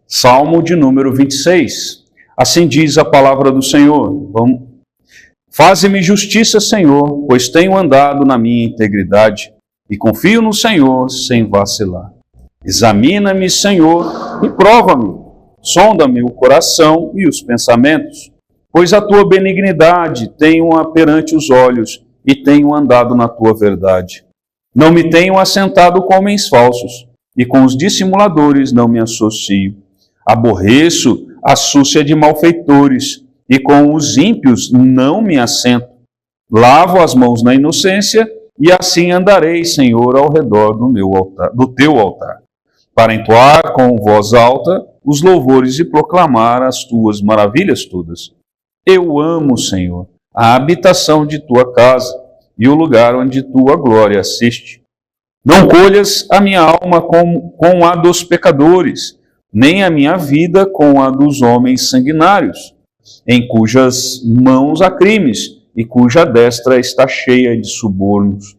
Salmo de número 26. Assim diz a palavra do Senhor. Faze-me justiça, Senhor, pois tenho andado na minha integridade e confio no Senhor sem vacilar. Examina-me, Senhor, e prova-me. Sonda-me o coração e os pensamentos, pois a tua benignidade tenho-a perante os olhos e tenho andado na tua verdade. Não me tenho assentado com homens falsos, e com os dissimuladores não me associo. Aborreço a súcia de malfeitores, e com os ímpios não me assento. Lavo as mãos na inocência, e assim andarei, Senhor, ao redor do teu altar, para entoar com voz alta os louvores e proclamar as tuas maravilhas todas. Eu amo, Senhor, a habitação de tua casa, e o lugar onde tua glória assiste. Não colhas a minha alma com a dos pecadores, nem a minha vida com a dos homens sanguinários, em cujas mãos há crimes, e cuja destra está cheia de subornos.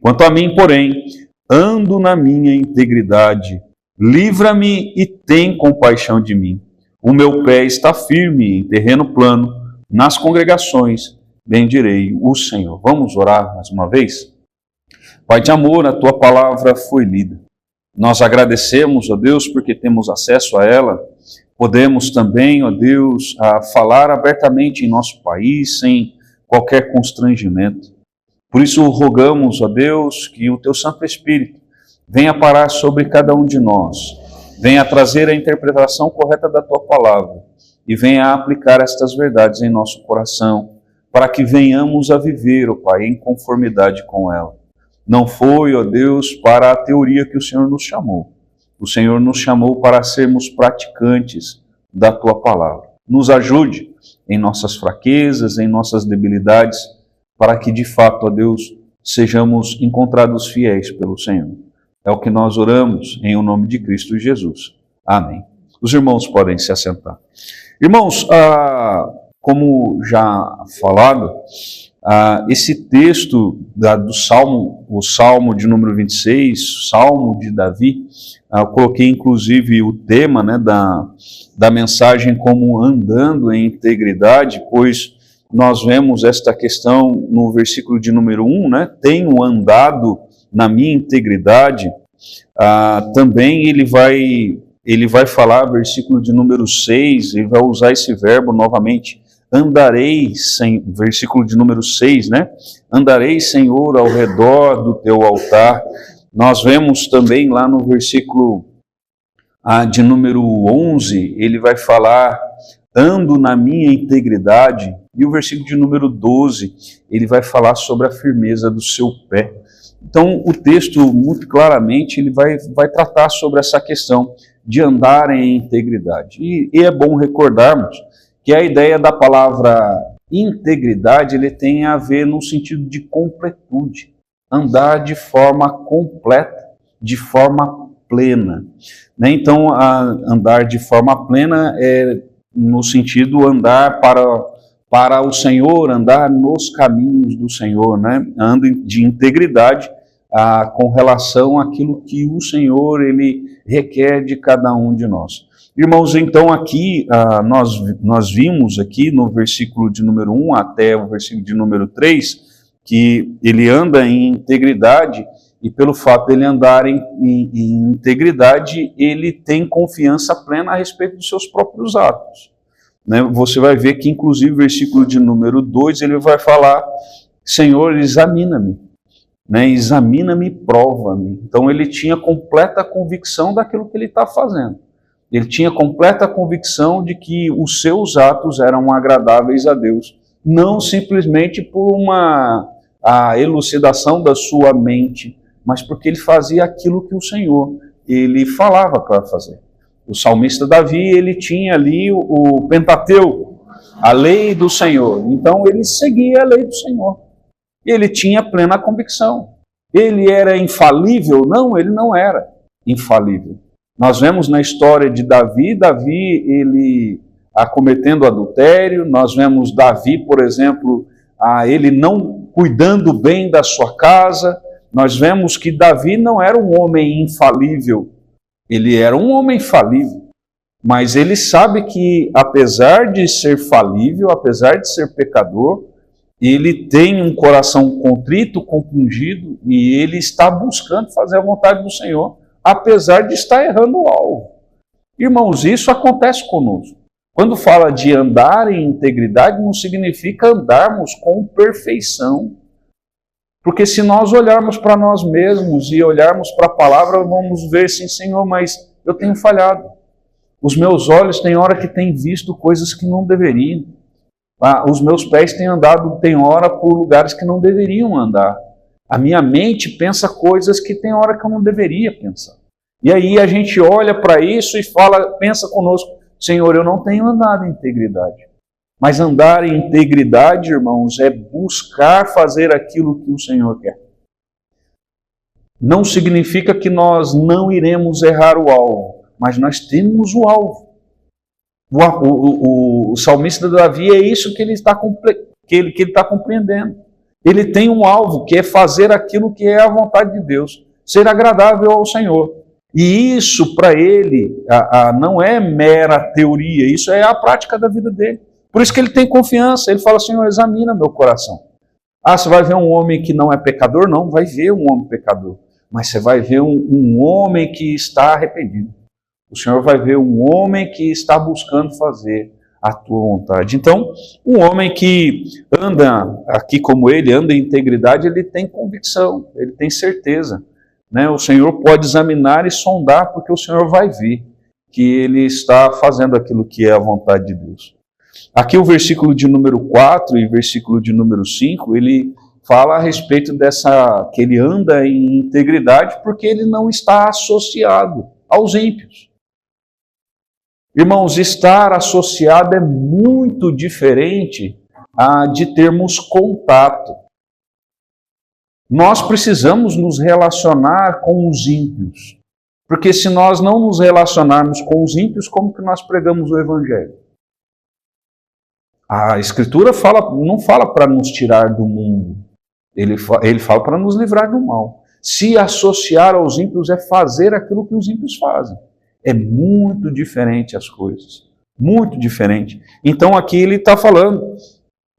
Quanto a mim, porém, ando na minha integridade. Livra-me e tem compaixão de mim. O meu pé está firme em terreno plano, nas congregações bendirei o Senhor. Vamos orar mais uma vez? Pai de amor, a tua palavra foi lida. Nós agradecemos, ó Deus, porque temos acesso a ela. Podemos também, ó Deus, falar abertamente em nosso país, sem qualquer constrangimento. Por isso rogamos, ó Deus, que o teu Santo Espírito venha parar sobre cada um de nós, venha trazer a interpretação correta da tua palavra e venha aplicar estas verdades em nosso coração, para que venhamos a viver, ó Pai, em conformidade com ela. Não foi, ó Deus, para a teoria que o Senhor nos chamou. O Senhor nos chamou para sermos praticantes da tua palavra. Nos ajude em nossas fraquezas, em nossas debilidades, para que de fato, ó Deus, sejamos encontrados fiéis pelo Senhor. É o que nós oramos em o nome de Cristo Jesus. Amém. Os irmãos podem se assentar. Irmãos, como já falado, esse texto do Salmo, o Salmo de número 26, Salmo de Davi, eu coloquei inclusive o tema, né, da mensagem como andando em integridade, pois nós vemos esta questão no versículo de número 1, né, tenho andado na minha integridade. Também ele vai falar, versículo de número 6, ele vai usar esse verbo novamente, andarei, versículo de número 6, né? Andarei, Senhor, ao redor do teu altar. Nós vemos também lá no versículo de número 11, ele vai falar, ando na minha integridade. E o versículo de número 12, ele vai falar sobre a firmeza do seu pé. Então, o texto, muito claramente, ele vai tratar sobre essa questão de andar em integridade. E é bom recordarmos que a ideia da palavra integridade, ele tem a ver no sentido de completude. Andar de forma completa, de forma plena. Então, andar de forma plena é no sentido andar para o Senhor, andar nos caminhos do Senhor, né? Ando de integridade com relação àquilo que o Senhor ele requer de cada um de nós. Irmãos, então aqui nós vimos aqui no versículo de número 1 até o versículo de número 3 que ele anda em integridade e pelo fato de ele andar em integridade, ele tem confiança plena a respeito dos seus próprios atos. Né? Você vai ver que inclusive o versículo de número 2 ele vai falar, Senhor, examina-me. Né? Examina-me e prova-me. Então ele tinha completa convicção daquilo que ele está fazendo. Ele tinha completa convicção de que os seus atos eram agradáveis a Deus, não simplesmente por a elucidação da sua mente, mas porque ele fazia aquilo que o Senhor ele falava para fazer. O salmista Davi, ele tinha ali o Pentateuco, a lei do Senhor. Então ele seguia a lei do Senhor. Ele tinha plena convicção. Ele era infalível? Não, ele não era infalível. Nós vemos na história de Davi, ele cometendo adultério, nós vemos Davi, por exemplo, ele não cuidando bem da sua casa, nós vemos que Davi não era um homem infalível, ele era um homem falível. Mas ele sabe que, apesar de ser falível, apesar de ser pecador, ele tem um coração contrito, compungido, e ele está buscando fazer a vontade do Senhor, apesar de estar errando o alvo. Irmãos, isso acontece conosco. Quando fala de andar em integridade, não significa andarmos com perfeição. Porque se nós olharmos para nós mesmos e olharmos para a palavra, vamos ver, sim, Senhor, mas eu tenho falhado. Os meus olhos têm hora que têm visto coisas que não deveriam. Os meus pés têm andado, tem hora, por lugares que não deveriam andar. A minha mente pensa coisas que tem hora que eu não deveria pensar. E aí a gente olha para isso e fala, pensa conosco, Senhor, eu não tenho andado em integridade. Mas andar em integridade, irmãos, é buscar fazer aquilo que o Senhor quer. Não significa que nós não iremos errar o alvo, mas nós temos o alvo. O salmista Davi é isso que ele está compreendendo. Ele tem um alvo, que é fazer aquilo que é a vontade de Deus, ser agradável ao Senhor. E isso para ele não é mera teoria, isso é a prática da vida dele. Por isso que ele tem confiança, ele fala, Senhor, examina meu coração. Você vai ver um homem que não é pecador? Não, vai ver um homem pecador. Mas você vai ver um homem que está arrependido. O Senhor vai ver um homem que está buscando fazer a tua vontade. Então, um homem que anda aqui como ele, anda em integridade, ele tem convicção, ele tem certeza. Né? O Senhor pode examinar e sondar, porque o Senhor vai ver que ele está fazendo aquilo que é a vontade de Deus. Aqui o versículo de número 4 e versículo de número 5, ele fala a respeito que ele anda em integridade porque ele não está associado aos ímpios. Irmãos, estar associado é muito diferente de termos contato. Nós precisamos nos relacionar com os ímpios, porque se nós não nos relacionarmos com os ímpios, como que nós pregamos o Evangelho? A Escritura não fala para nos tirar do mundo, ele fala para nos livrar do mal. Se associar aos ímpios é fazer aquilo que os ímpios fazem. É muito diferente as coisas, muito diferente. Então aqui ele está falando,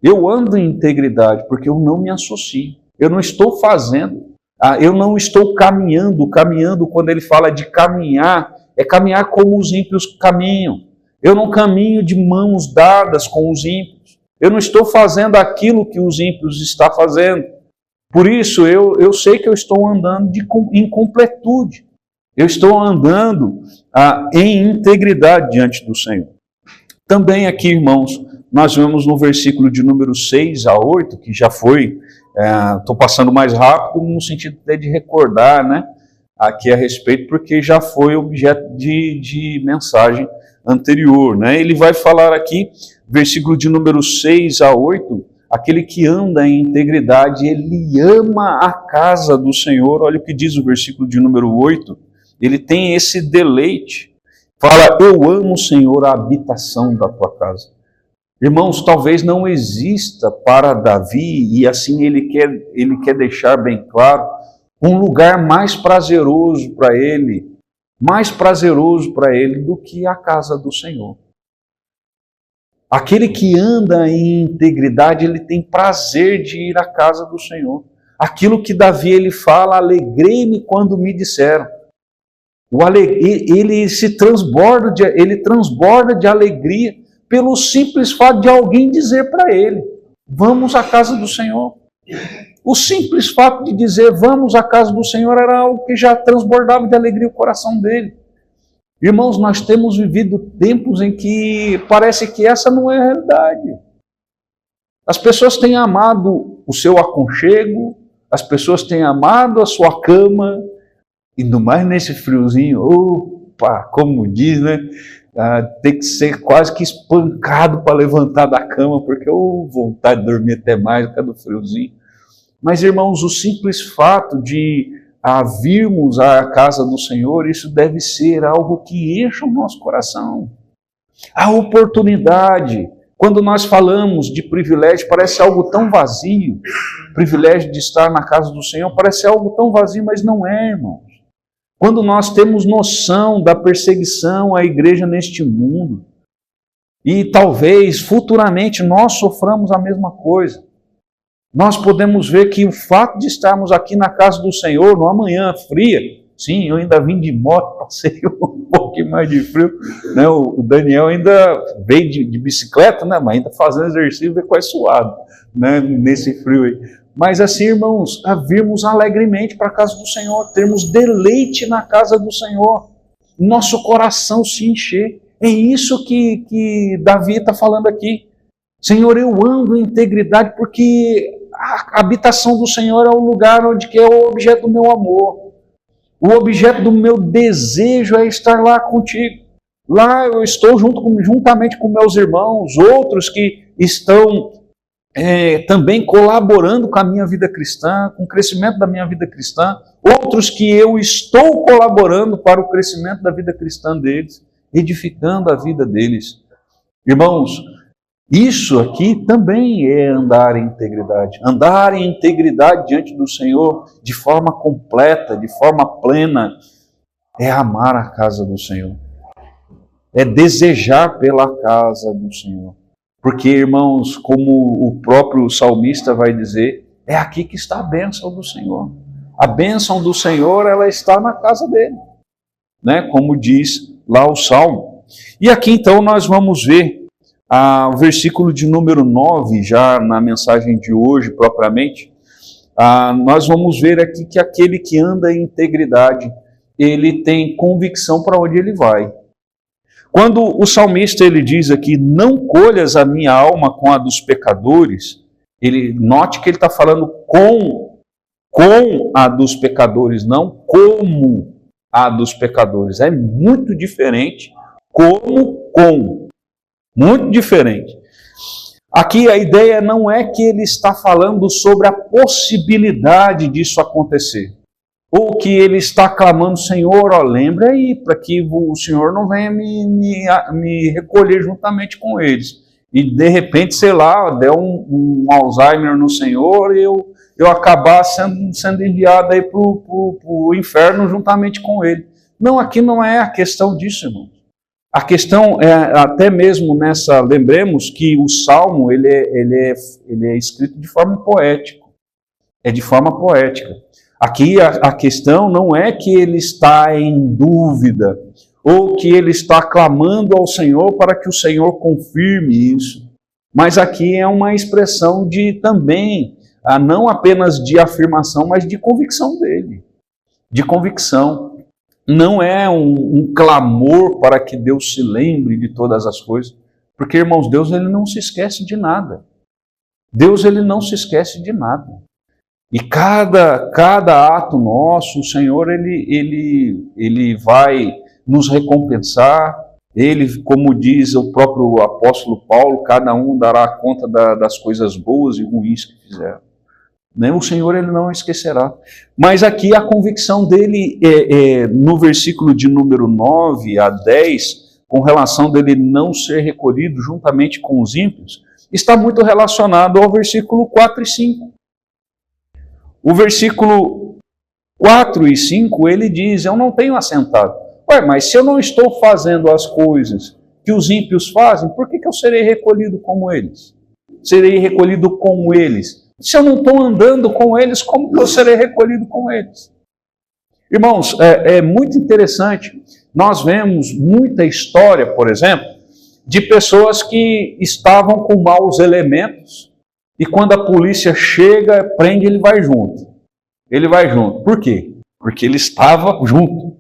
eu ando em integridade porque eu não me associo, eu não estou fazendo, eu não estou caminhando, quando ele fala de caminhar, é caminhar como os ímpios caminham. Eu não caminho de mãos dadas com os ímpios, eu não estou fazendo aquilo que os ímpios estão fazendo. Por isso eu sei que eu estou andando em completude. Eu estou andando em integridade diante do Senhor. Também aqui, irmãos, nós vemos no versículo de número 6 a 8, que já foi, estou passando mais rápido no sentido até de recordar, né, aqui a respeito, porque já foi objeto de mensagem anterior. Né? Ele vai falar aqui, versículo de número 6 a 8, aquele que anda em integridade, ele ama a casa do Senhor. Olha o que diz o versículo de número 8. Ele tem esse deleite. Fala, eu amo, Senhor, a habitação da tua casa. Irmãos, talvez não exista para Davi, e assim ele quer deixar bem claro, um lugar mais prazeroso para ele do que a casa do Senhor. Aquele que anda em integridade, ele tem prazer de ir à casa do Senhor. Aquilo que Davi ele fala, alegrei-me quando me disseram. Ele transborda de alegria pelo simples fato de alguém dizer para ele, vamos à casa do Senhor. O simples fato de dizer vamos à casa do Senhor era algo que já transbordava de alegria o coração dele. Irmãos, nós temos vivido tempos em que parece que essa não é a realidade. As pessoas têm amado o seu aconchego, as pessoas têm amado a sua cama, ainda mais nesse friozinho, opa, como diz, né? Tem que ser quase que espancado para levantar da cama, porque vontade de dormir até mais por causa do friozinho. Mas, irmãos, o simples fato de virmos à casa do Senhor, isso deve ser algo que encha o nosso coração. A oportunidade, quando nós falamos de privilégio, parece algo tão vazio. O privilégio de estar na casa do Senhor parece algo tão vazio, mas não é, irmãos. quando nós temos noção da perseguição à igreja neste mundo, e talvez futuramente nós soframos a mesma coisa, nós podemos ver que o fato de estarmos aqui na casa do Senhor, numa manhã fria, sim, eu ainda vim de moto, passei um pouquinho mais de frio, né? O Daniel ainda veio de bicicleta, né? Mas ainda fazendo exercício, veio quase suado, né? Nesse frio aí. Mas assim, irmãos, a virmos alegremente para a casa do Senhor, termos deleite na casa do Senhor, nosso coração se encher. É isso que Davi está falando aqui. Senhor, eu ando em integridade porque a habitação do Senhor é o lugar onde que é o objeto do meu amor. O objeto do meu desejo é estar lá contigo. Lá eu estou juntamente com meus irmãos, outros que estão também colaborando com a minha vida cristã, com o crescimento da minha vida cristã, outros que eu estou colaborando para o crescimento da vida cristã deles, edificando a vida deles. Irmãos, isso aqui também é andar em integridade. Andar em integridade diante do Senhor de forma completa, de forma plena, é amar a casa do Senhor. É desejar pela casa do Senhor. Porque, irmãos, como o próprio salmista vai dizer, é aqui que está a bênção do Senhor. A bênção do Senhor, ela está na casa dele, né? Como diz lá o Salmo. E aqui então nós vamos ver o versículo de número 9, já na mensagem de hoje propriamente, nós vamos ver aqui que aquele que anda em integridade, ele tem convicção para onde ele vai. Quando o salmista ele diz aqui, não colhas a minha alma com a dos pecadores, note que ele está falando com a dos pecadores, não como a dos pecadores. É muito diferente, com. Muito diferente. Aqui a ideia não é que ele está falando sobre a possibilidade disso acontecer. Ou que ele está clamando, Senhor, lembra aí, para que o Senhor não venha me recolher juntamente com eles. E de repente, sei lá, der um Alzheimer no Senhor e eu acabar sendo enviado aí para o inferno juntamente com ele. Não, aqui não é a questão disso, irmão. A questão é, até mesmo lembremos que o Salmo, ele é escrito de forma poética. É de forma poética. Aqui a questão não é que ele está em dúvida, ou que ele está clamando ao Senhor para que o Senhor confirme isso. Mas aqui é uma expressão de também, não apenas de afirmação, mas de convicção dele. De convicção. Não é um clamor para que Deus se lembre de todas as coisas, porque, irmãos, Deus ele não se esquece de nada. Deus ele não se esquece de nada. E cada ato nosso, o Senhor ele vai nos recompensar. Ele, como diz o próprio apóstolo Paulo, cada um dará conta das coisas boas e ruins que fizeram. O Senhor ele não esquecerá. Mas aqui a convicção dele, no versículo de número 9 a 10, com relação dele não ser recolhido juntamente com os ímpios, está muito relacionado ao versículo 4 e 5. O versículo 4 e 5, ele diz, eu não tenho assentado. Mas se eu não estou fazendo as coisas que os ímpios fazem, por que eu serei recolhido como eles? Serei recolhido com eles. Se eu não estou andando com eles, como que eu serei recolhido com eles? Irmãos, é muito interessante. Nós vemos muita história, por exemplo, de pessoas que estavam com maus elementos e quando a polícia chega, prende, ele vai junto. Ele vai junto. Por quê? Porque ele estava junto.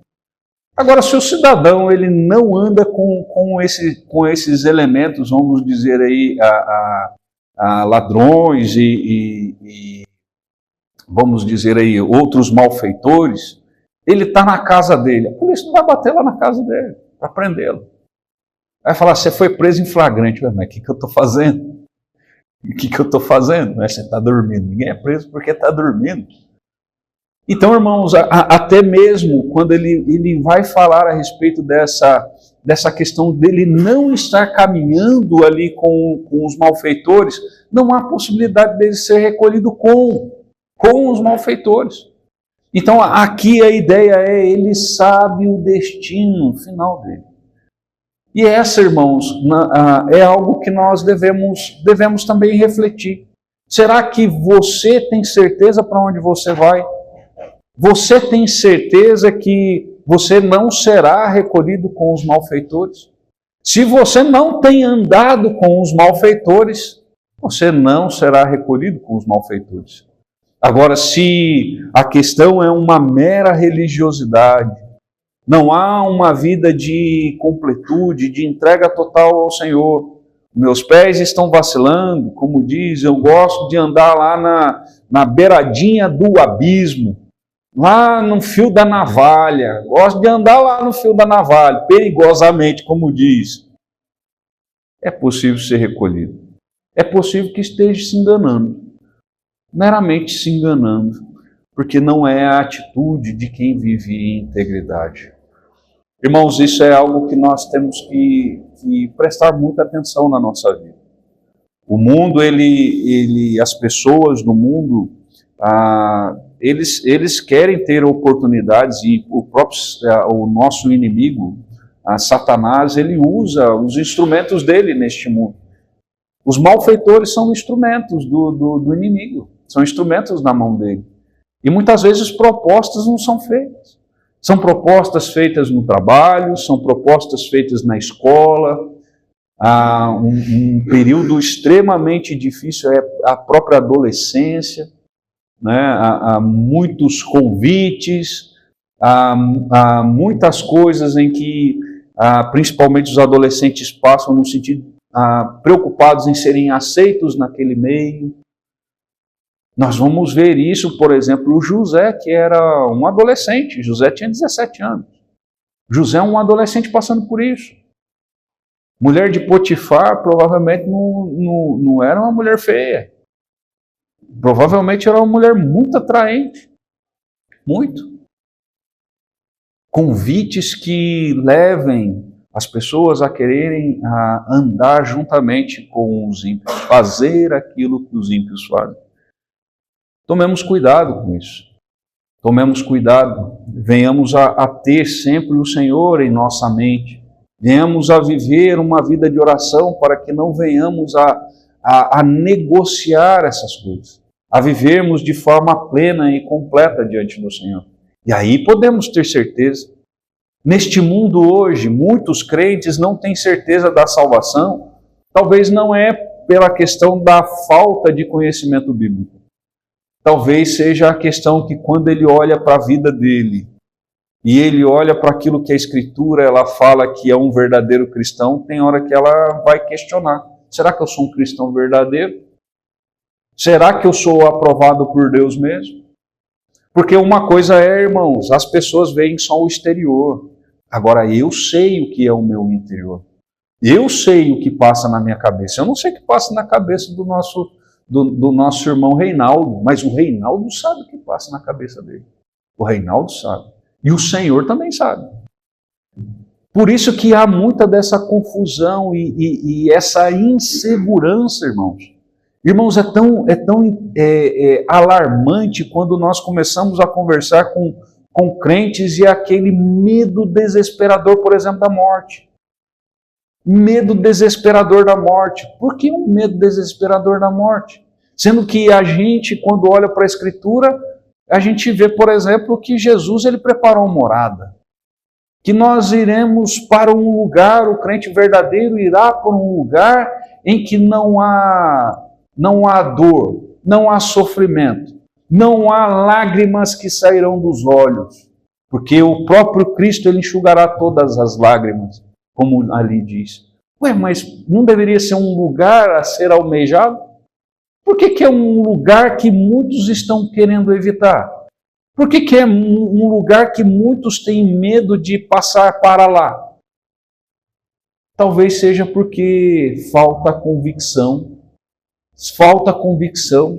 Agora, se o cidadão ele não anda com esses elementos, vamos dizer aí, a ladrões e vamos dizer aí, outros malfeitores, ele está na casa dele. A polícia não vai bater lá na casa dele para prendê-lo. Vai falar, você foi preso em flagrante. Mas o que eu estou fazendo? O que eu estou fazendo? Você está dormindo. Ninguém é preso porque está dormindo. Então, irmãos, até mesmo quando ele vai falar a respeito dessa questão dele não estar caminhando ali com os malfeitores, não há possibilidade dele ser recolhido com os malfeitores. Então aqui a ideia é, ele sabe o destino final dele. E essa, irmãos, é algo que nós devemos também refletir. Será que você tem certeza para onde você vai? Você tem certeza que você não será recolhido com os malfeitores? Se você não tem andado com os malfeitores, você não será recolhido com os malfeitores. Agora, se a questão é uma mera religiosidade, não há uma vida de completude, de entrega total ao Senhor. Meus pés estão vacilando, como diz, eu gosto de andar lá na beiradinha do abismo, lá no fio da navalha. Gosto de andar lá no fio da navalha, perigosamente, como diz. É possível ser recolhido. É possível que esteja se enganando, meramente se enganando, porque não é a atitude de quem vive em integridade. Irmãos, isso é algo que nós temos que prestar muita atenção na nossa vida. O mundo, as pessoas do mundo, eles querem ter oportunidades, e o nosso inimigo, Satanás, ele usa os instrumentos dele neste mundo. Os malfeitores são instrumentos do inimigo, são instrumentos na mão dele. E muitas vezes propostas não são feitas. São propostas feitas no trabalho, são propostas feitas na escola. Um período extremamente difícil é a própria adolescência, né? Há muitos convites, há muitas coisas em que, principalmente os adolescentes passam no sentido preocupados em serem aceitos naquele meio. Nós vamos ver isso, por exemplo, o José, que era um adolescente. José tinha 17 anos. José é um adolescente passando por isso. Mulher de Potifar provavelmente não era uma mulher feia. Provavelmente era uma mulher muito atraente. Muito. Convites que levem as pessoas a quererem andar juntamente com os ímpios, fazer aquilo que os ímpios fazem. Tomemos cuidado com isso. Tomemos cuidado. Venhamos a ter sempre o Senhor em nossa mente. Venhamos a viver uma vida de oração para que não venhamos a negociar essas coisas. A vivermos de forma plena e completa diante do Senhor. E aí podemos ter certeza. Neste mundo hoje, muitos crentes não têm certeza da salvação. Talvez não é pela questão da falta de conhecimento bíblico. Talvez seja a questão que quando ele olha para a vida dele e ele olha para aquilo que a Escritura ela fala que é um verdadeiro cristão, tem hora que ela vai questionar. Será que eu sou um cristão verdadeiro? Será que eu sou aprovado por Deus mesmo? Porque uma coisa é, irmãos, as pessoas veem só o exterior. Agora eu sei o que é o meu interior. Eu sei o que passa na minha cabeça. Eu não sei o que passa na cabeça do nosso irmão Reinaldo, mas o Reinaldo sabe o que passa na cabeça dele. O Reinaldo sabe. E o Senhor também sabe. Por isso que há muita dessa confusão e essa insegurança, irmãos. Irmãos, é tão alarmante quando nós começamos a conversar com crentes e aquele medo desesperador, por exemplo, da morte. Medo desesperador da morte. Por que um medo desesperador da morte? Sendo que a gente, quando olha para a Escritura, a gente vê, por exemplo, que Jesus ele preparou uma morada. Que nós iremos para um lugar, o crente verdadeiro irá para um lugar em que não há dor, não há sofrimento, não há lágrimas que sairão dos olhos, porque o próprio Cristo ele enxugará todas as lágrimas, como ali diz. Ué, mas não deveria ser um lugar a ser almejado? Por que é um lugar que muitos estão querendo evitar? Por que é um lugar que muitos têm medo de passar para lá? Talvez seja porque falta convicção. Falta convicção.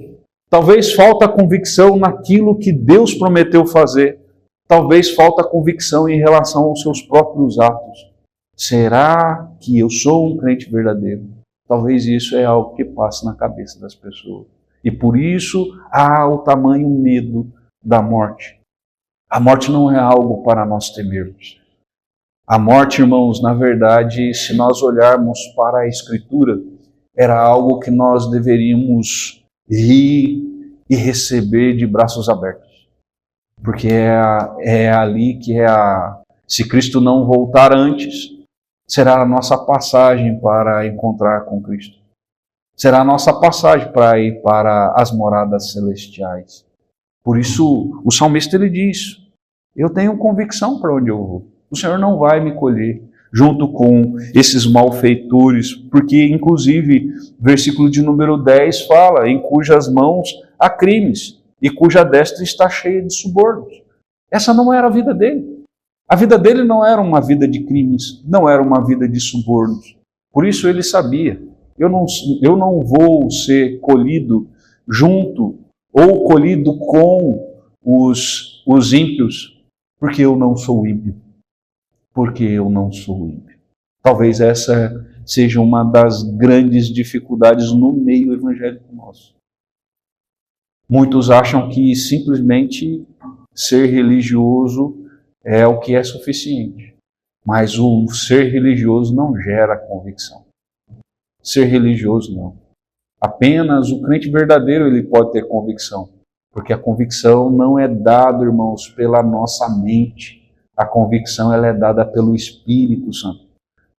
Talvez falta convicção naquilo que Deus prometeu fazer. Talvez falta convicção em relação aos seus próprios atos. Será que eu sou um crente verdadeiro? Talvez isso é algo que passa na cabeça das pessoas. E por isso há o tamanho medo da morte. A morte não é algo para nós temermos. A morte, irmãos, na verdade, se nós olharmos para a Escritura, era algo que nós deveríamos rir e receber de braços abertos. Porque é ali que se Cristo não voltar antes, será a nossa passagem para encontrar com Cristo. Será a nossa passagem para ir para as moradas celestiais. Por isso, o salmista ele diz, eu tenho convicção para onde eu vou. O Senhor não vai me colher junto com esses malfeitores, porque inclusive, versículo de número 10 fala, em cujas mãos há crimes, e cuja destra está cheia de subornos. Essa não era a vida dele. A vida dele não era uma vida de crimes, não era uma vida de subornos. Por isso ele sabia, eu não vou ser colhido junto ou colhido com os ímpios, porque eu não sou ímpio. Porque eu não sou ímpio. Talvez essa seja uma das grandes dificuldades no meio evangélico nosso. Muitos acham que simplesmente ser religioso é o que é suficiente. Mas o ser religioso não gera convicção. Ser religioso não. Apenas o crente verdadeiro ele pode ter convicção. Porque a convicção não é dada, irmãos, pela nossa mente. A convicção ela é dada pelo Espírito Santo.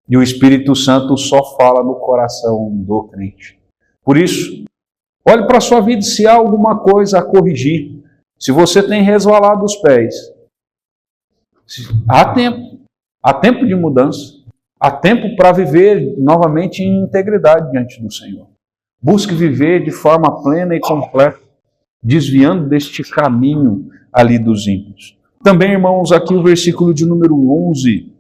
E o Espírito Santo só fala no coração do crente. Por isso, olhe para a sua vida se há alguma coisa a corrigir. Se você tem resvalado os pés, há tempo de mudança. Há tempo para viver novamente em integridade diante do Senhor. Busque viver de forma plena e completa, desviando deste caminho ali dos ímpios. Também, irmãos, aqui o versículo de número 11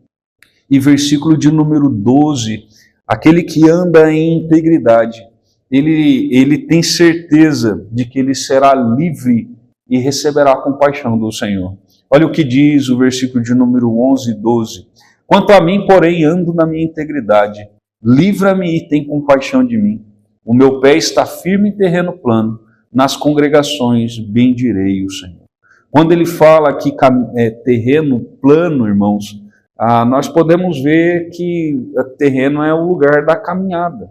e versículo de número 12, aquele que anda em integridade, ele tem certeza de que ele será livre e receberá a compaixão do Senhor. Olha o que diz o versículo de número 11 e 12. Quanto a mim, porém, ando na minha integridade, livra-me e tem compaixão de mim. O meu pé está firme em terreno plano, nas congregações bendirei o Senhor. Quando ele fala aqui terreno plano, irmãos, nós podemos ver que terreno é o lugar da caminhada.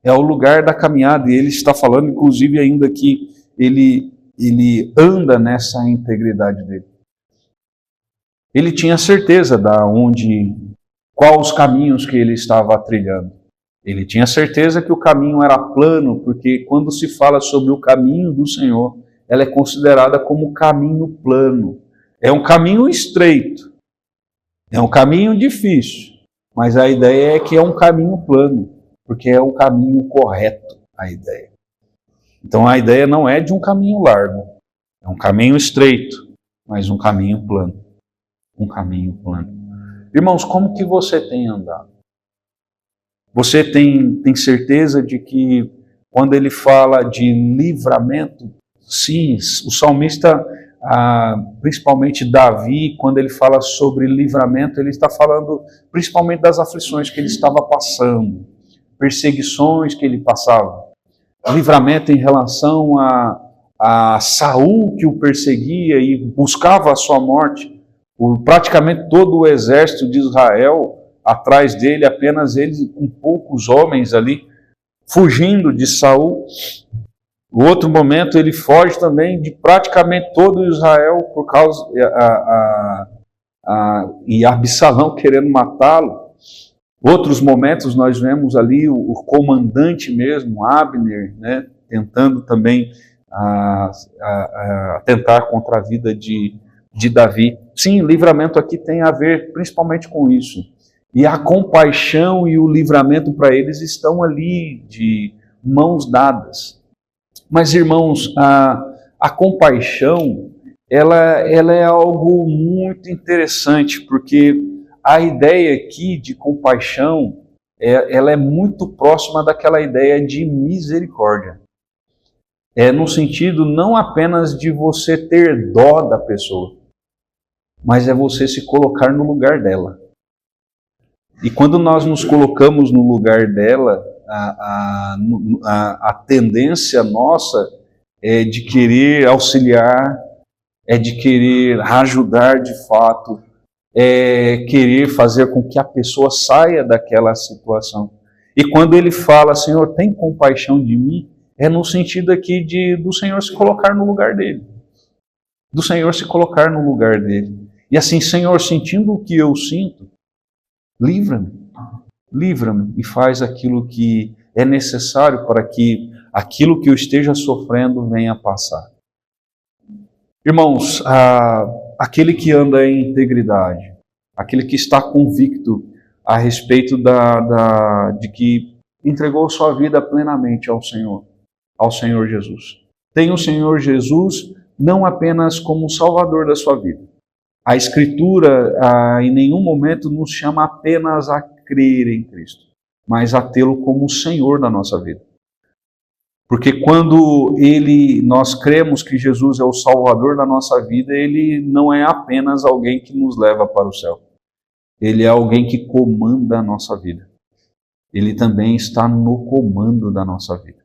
É o lugar da caminhada, e ele está falando, inclusive, ainda que ele anda nessa integridade dele. Ele tinha certeza quais os caminhos que ele estava trilhando. Ele tinha certeza que o caminho era plano, porque quando se fala sobre o caminho do Senhor, ela é considerada como caminho plano. É um caminho estreito, é um caminho difícil, mas a ideia é que é um caminho plano, porque é um caminho correto, a ideia. Então a ideia não é de um caminho largo, é um caminho estreito, mas um caminho plano. Um caminho plano. Irmãos, como que você tem andado? Você tem certeza de que quando ele fala de livramento, sim, o salmista, principalmente Davi, quando ele fala sobre livramento, ele está falando principalmente das aflições que ele estava passando, perseguições que ele passava. Livramento em relação a Saul, que o perseguia e buscava a sua morte. Praticamente todo o exército de Israel atrás dele, apenas ele com poucos homens ali, fugindo de Saul. No outro momento ele foge também de praticamente todo Israel por causa e Absalão querendo matá-lo. Outros momentos nós vemos ali o comandante mesmo, Abner, né, tentando também atentar contra a vida de Davi. Sim, livramento aqui tem a ver principalmente com isso. E a compaixão e o livramento para eles estão ali de mãos dadas. Mas, irmãos, a compaixão, ela é algo muito interessante, porque a ideia aqui de compaixão, ela é muito próxima daquela ideia de misericórdia. No sentido não apenas de você ter dó da pessoa, mas é você se colocar no lugar dela. E quando nós nos colocamos no lugar dela, a tendência nossa é de querer auxiliar, é de querer ajudar de fato, é querer fazer com que a pessoa saia daquela situação. E quando ele fala, Senhor, tem compaixão de mim, é no sentido aqui do Senhor se colocar no lugar dele. Do Senhor se colocar no lugar dele. E assim, Senhor, sentindo o que eu sinto, livra-me e faz aquilo que é necessário para que aquilo que eu esteja sofrendo venha passar. Irmãos, aquele que anda em integridade, aquele que está convicto a respeito de que entregou sua vida plenamente ao Senhor Jesus. Tem o Senhor Jesus não apenas como Salvador da sua vida. A Escritura em nenhum momento nos chama apenas a crer em Cristo, mas a tê-lo como o Senhor da nossa vida. Porque quando nós cremos que Jesus é o Salvador da nossa vida, Ele não é apenas alguém que nos leva para o céu. Ele é alguém que comanda a nossa vida. Ele também está no comando da nossa vida.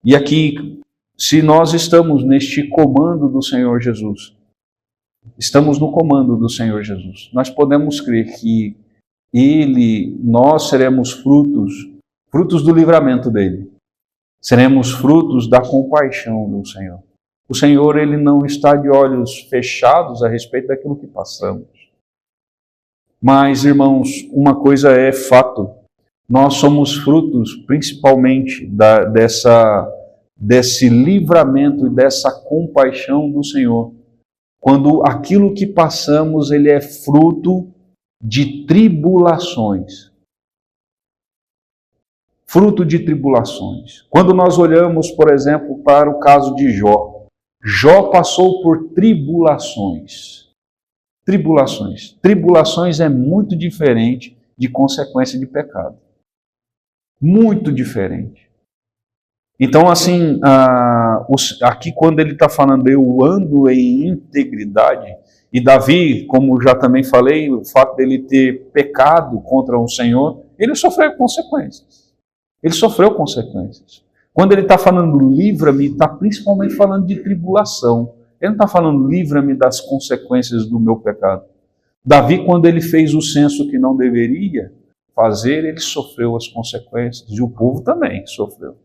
E aqui, se nós estamos neste comando do Senhor Jesus, estamos no comando do Senhor Jesus, nós podemos crer que nós seremos frutos do livramento dele. Seremos frutos da compaixão do Senhor. O Senhor, Ele não está de olhos fechados a respeito daquilo que passamos. Mas, irmãos, uma coisa é fato. Nós somos frutos, principalmente, desse livramento e dessa compaixão do Senhor. Quando aquilo que passamos, ele é fruto de tribulações. Fruto de tribulações. Quando nós olhamos, por exemplo, para o caso de Jó, Jó passou por tribulações. Tribulações é muito diferente de consequência de pecado. Muito diferente. Então, assim, aqui quando ele está falando, eu ando em integridade, e Davi, como já também falei, o fato dele ter pecado contra o Senhor, ele sofreu consequências. Quando ele está falando livra-me, está principalmente falando de tribulação. Ele não está falando livra-me das consequências do meu pecado. Davi, quando ele fez o censo que não deveria fazer, ele sofreu as consequências, e o povo também sofreu.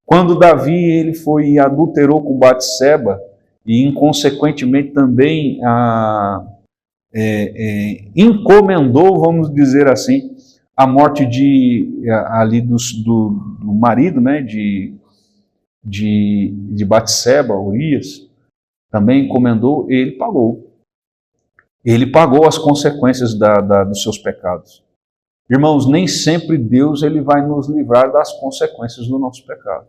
Quando Davi ele foi e adulterou com Batseba, e inconsequentemente também encomendou, vamos dizer assim, a morte do marido, né, de Batseba, Urias, também encomendou, ele pagou. Ele pagou as consequências dos seus pecados. Irmãos, nem sempre Deus ele vai nos livrar das consequências do nosso pecado.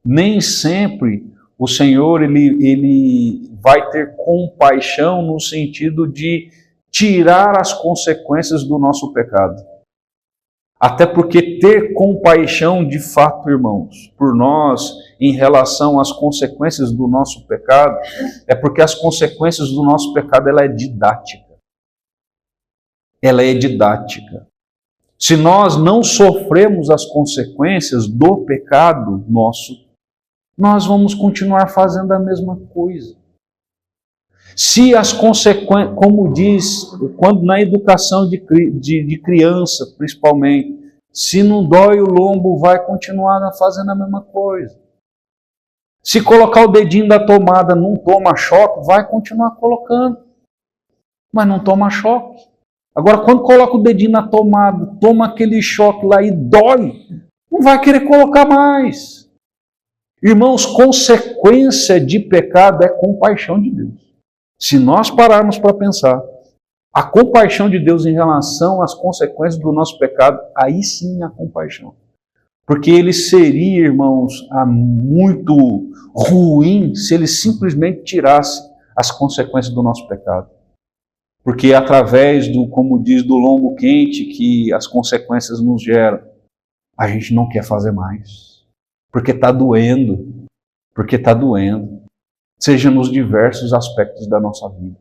Nem sempre o Senhor ele vai ter compaixão no sentido de tirar as consequências do nosso pecado. Até porque ter compaixão de fato, irmãos, por nós em relação às consequências do nosso pecado, é porque as consequências do nosso pecado ela é didática. Ela é didática. Se nós não sofremos as consequências do pecado nosso, nós vamos continuar fazendo a mesma coisa. Se as consequências, como diz, quando na educação de criança, principalmente, se não dói o lombo, vai continuar fazendo a mesma coisa. Se colocar o dedinho da tomada não toma choque, vai continuar colocando, mas não toma choque. Agora, quando coloca o dedinho na tomada, toma aquele choque lá e dói, não vai querer colocar mais. Irmãos, consequência de pecado é compaixão de Deus. Se nós pararmos para pensar, a compaixão de Deus em relação às consequências do nosso pecado, aí sim a compaixão. Porque ele seria, irmãos, muito ruim se ele simplesmente tirasse as consequências do nosso pecado. Porque através como diz, do lombo quente que as consequências nos geram, a gente não quer fazer mais. Porque está doendo. Seja nos diversos aspectos da nossa vida.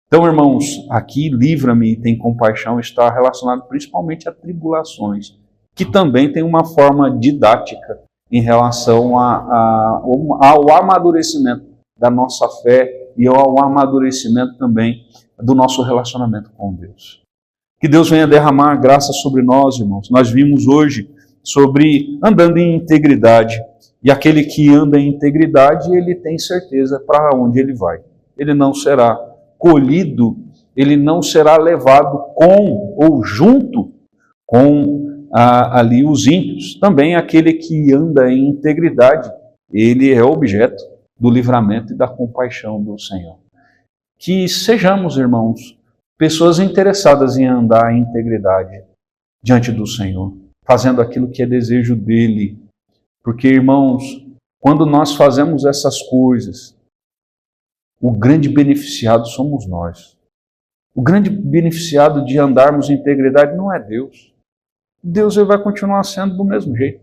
Então, irmãos, aqui livra-me e tem compaixão está relacionado principalmente a tribulações, que também tem uma forma didática em relação ao amadurecimento da nossa fé e ao amadurecimento também do nosso relacionamento com Deus. Que Deus venha derramar graça sobre nós, irmãos. Nós vimos hoje sobre andando em integridade. E aquele que anda em integridade, ele tem certeza para onde ele vai. Ele não será colhido, ele não será levado com ou junto com ali os ímpios. Também aquele que anda em integridade, ele é objeto do livramento e da compaixão do Senhor. Que sejamos, irmãos, pessoas interessadas em andar em integridade diante do Senhor, fazendo aquilo que é desejo dele. Porque, irmãos, quando nós fazemos essas coisas, o grande beneficiado somos nós. O grande beneficiado de andarmos em integridade não é Deus. Deus ele vai continuar sendo do mesmo jeito.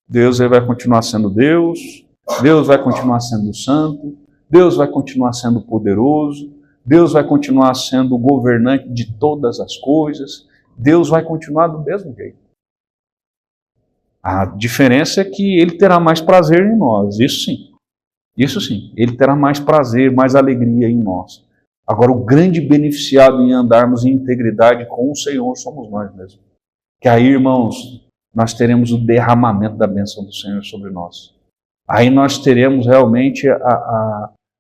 Deus ele vai continuar sendo Deus, Deus vai continuar sendo santo, Deus vai continuar sendo poderoso, Deus vai continuar sendo o governante de todas as coisas, Deus vai continuar do mesmo jeito. A diferença é que ele terá mais prazer em nós, isso sim, ele terá mais prazer, mais alegria em nós. Agora, o grande beneficiado em andarmos em integridade com o Senhor somos nós mesmos. Que aí, irmãos, nós teremos o derramamento da bênção do Senhor sobre nós. Aí nós teremos realmente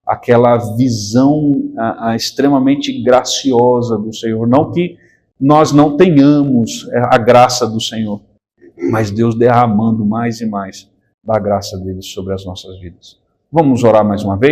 aquela visão extremamente graciosa do Senhor. Não que nós não tenhamos a graça do Senhor, mas Deus derramando mais e mais da graça dele sobre as nossas vidas. Vamos orar mais uma vez?